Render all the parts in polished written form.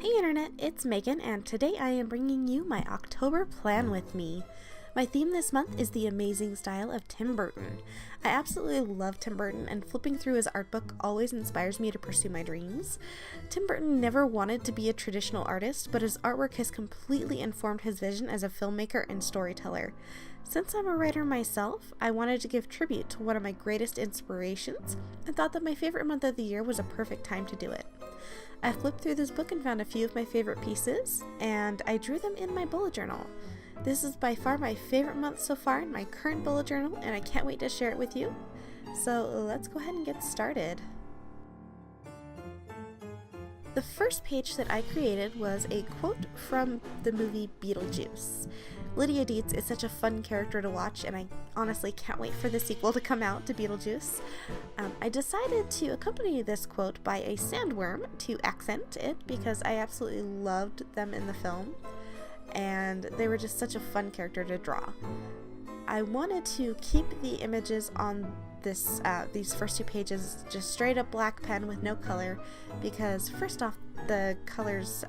Hey Internet, it's Megan, and today I am bringing you my October plan with me. My theme this month is the amazing style of Tim Burton. I absolutely love Tim Burton, and flipping through his art book always inspires me to pursue my dreams. Tim Burton never wanted to be a traditional artist, but his artwork has completely informed his vision as a filmmaker and storyteller. Since I'm a writer myself, I wanted to give tribute to one of my greatest inspirations, and thought that my favorite month of the year was a perfect time to do it. I flipped through this book and found a few of my favorite pieces, and I drew them in my bullet journal. This is by far my favorite month so far in my current bullet journal, and I can't wait to share it with you. So let's go ahead and get started. The first page that I created was a quote from the movie Beetlejuice. Lydia Deetz is such a fun character to watch, and I honestly can't wait for the sequel to come out to Beetlejuice. I decided to accompany this quote by a sandworm to accent it because I absolutely loved them in the film, and they were just such a fun character to draw. I wanted to keep the images on these first two pages just straight up black pen with no color because first off, the colors,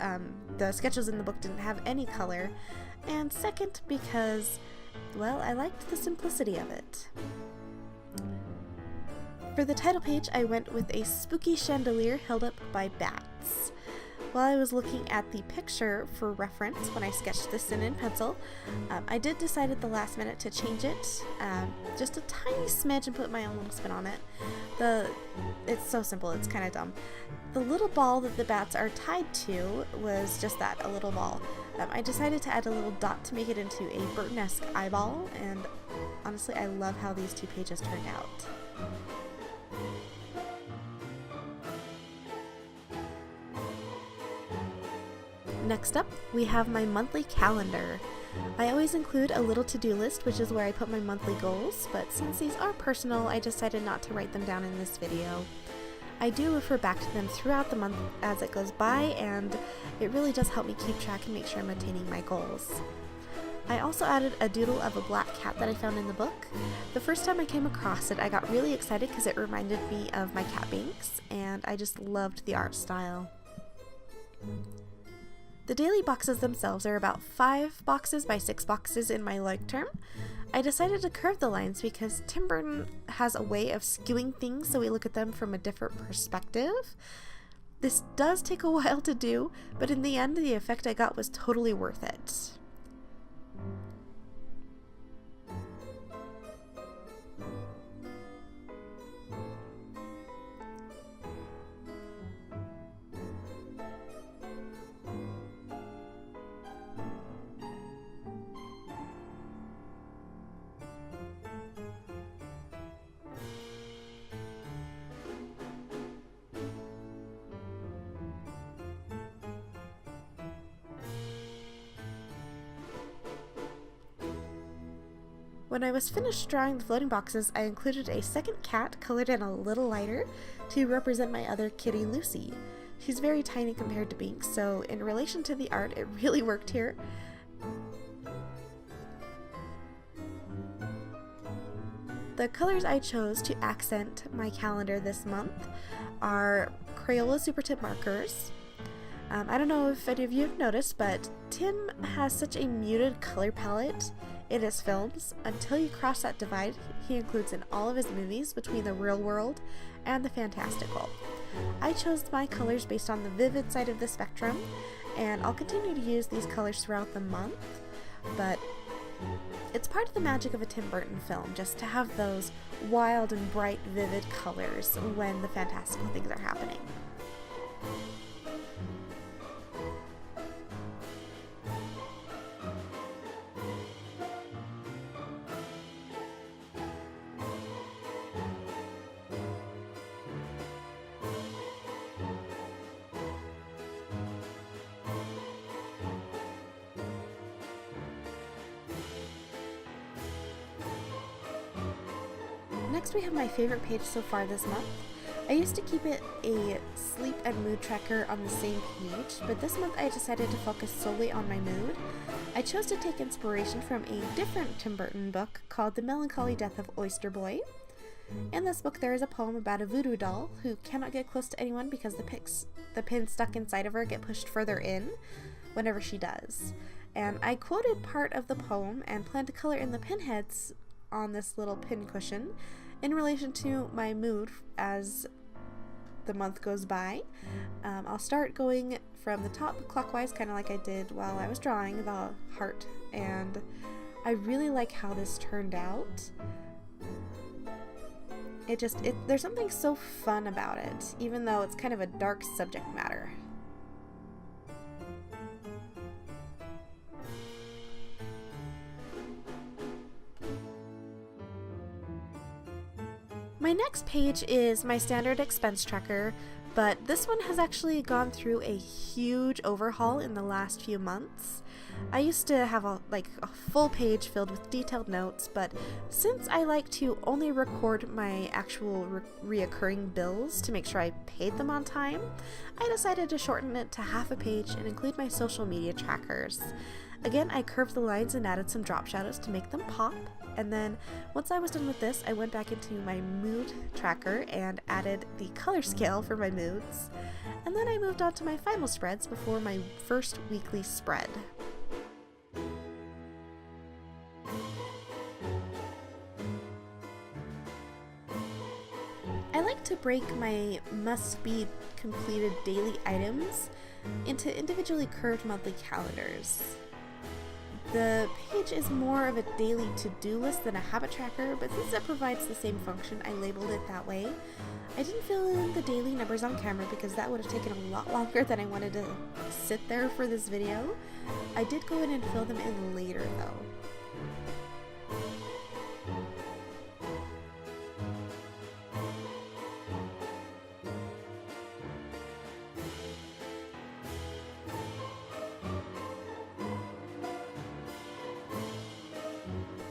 the sketches in the book didn't have any color, and second because, well, I liked the simplicity of it. For the title page, I went with a spooky chandelier held up by bats. While I was looking at the picture for reference when I sketched this in pencil, I did decide at the last minute to change it just a tiny smidge and put my own little spin on it. It's so simple, it's kind of dumb. The little ball that the bats are tied to was just that, a little ball. I decided to add a little dot to make it into a Burton-esque eyeball, and honestly I love how these two pages turned out. Next up, we have my monthly calendar. I always include a little to-do list, which is where I put my monthly goals, but since these are personal, I decided not to write them down in this video. I do refer back to them throughout the month as it goes by, and it really does help me keep track and make sure I'm attaining my goals. I also added a doodle of a black cat that I found in the book. The first time I came across it, I got really excited because it reminded me of my cat Binks, and I just loved the art style. The daily boxes themselves are about 5 boxes by 6 boxes in my Leuchtturm. I decided to curve the lines because Tim Burton has a way of skewing things so we look at them from a different perspective. This does take a while to do, but in the end the effect I got was totally worth it. When I was finished drawing the floating boxes, I included a second cat colored in a little lighter to represent my other kitty, Lucy. She's very tiny compared to Binks, so in relation to the art, it really worked here. The colors I chose to accent my calendar this month are Crayola Supertip markers. I don't know if any of you have noticed, but Tim has such a muted color palette in his films. Until you cross that divide he includes in all of his movies between the real world and the fantastical. I chose my colors based on the vivid side of the spectrum, and I'll continue to use these colors throughout the month, but it's part of the magic of a Tim Burton film just to have those wild and bright, vivid colors when the fantastical things are happening. Next we have my favorite page so far this month. I used to keep it a sleep and mood tracker on the same page, but this month I decided to focus solely on my mood. I chose to take inspiration from a different Tim Burton book called The Melancholy Death of Oyster Boy. In this book there is a poem about a voodoo doll who cannot get close to anyone because the pins stuck inside of her get pushed further in whenever she does. And I quoted part of the poem and plan to color in the pinheads on this little pin cushion in relation to my mood as the month goes by. I'll start going from the top clockwise, kind of like I did while I was drawing the heart, and I really like how this turned out. There's something so fun about it, even though it's kind of a dark subject matter. My next page is my standard expense tracker, but this one has actually gone through a huge overhaul in the last few months. I used to have a full page filled with detailed notes, but since I like to only record my actual reoccurring bills to make sure I paid them on time, I decided to shorten it to half a page and include my social media trackers. Again, I curved the lines and added some drop shadows to make them pop. And then once I was done with this, I went back into my mood tracker and added the color scale for my moods. And then I moved on to my final spreads before my first weekly spread. I like to break my must-be completed daily items into individually curved monthly calendars. The page is more of a daily to-do list than a habit tracker, but since it provides the same function, I labeled it that way. I didn't fill in the daily numbers on camera because that would have taken a lot longer than I wanted to sit there for this video. I did go in and fill them in later though.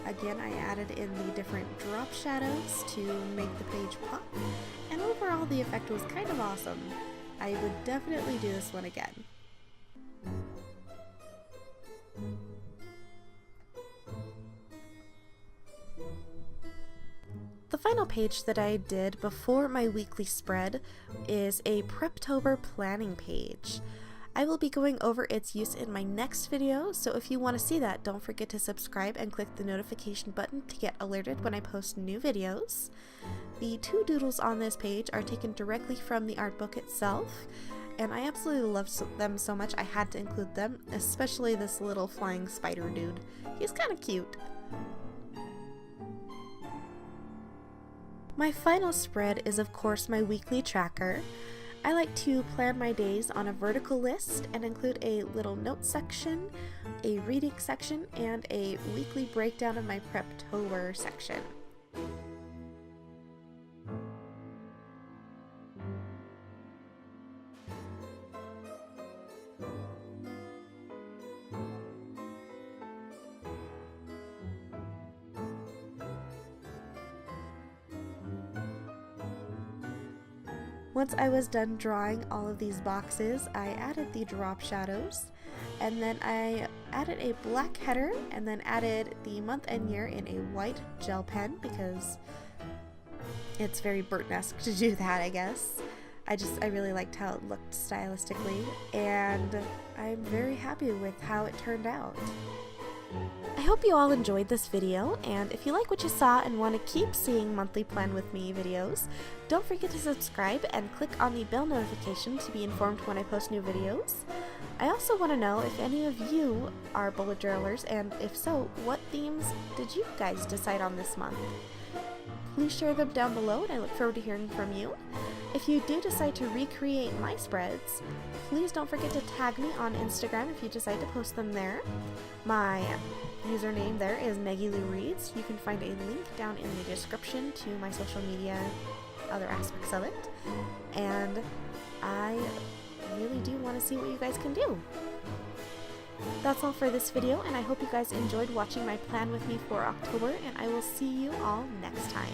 Again, I added in the different drop shadows to make the page pop, and overall the effect was kind of awesome. I would definitely do this one again. The final page that I did before my weekly spread is a Preptober planning page. I will be going over its use in my next video, so if you want to see that, don't forget to subscribe and click the notification button to get alerted when I post new videos. The two doodles on this page are taken directly from the art book itself, and I absolutely love them so much I had to include them, especially this little flying spider dude. He's kind of cute. My final spread is of course my weekly tracker. I like to plan my days on a vertical list and include a little note section, a reading section, and a weekly breakdown of my Preptober section. Once I was done drawing all of these boxes, I added the drop shadows, and then I added a black header, and then added the month and year in a white gel pen because it's very Burton-esque to do that, I guess. I really liked how it looked stylistically, and I'm very happy with how it turned out. I hope you all enjoyed this video, and if you like what you saw and want to keep seeing monthly plan with me videos, don't forget to subscribe and click on the bell notification to be informed when I post new videos. I also want to know if any of you are bullet journalers, and if so, what themes did you guys decide on this month? Please share them down below, and I look forward to hearing from you. If you do decide to recreate my spreads, please don't forget to tag me on Instagram if you decide to post them there. My username there is MaggieLouReads. You can find a link down in the description to my social media, other aspects of it. And I really do want to see what you guys can do. That's all for this video, and I hope you guys enjoyed watching my plan with me for October, and I will see you all next time.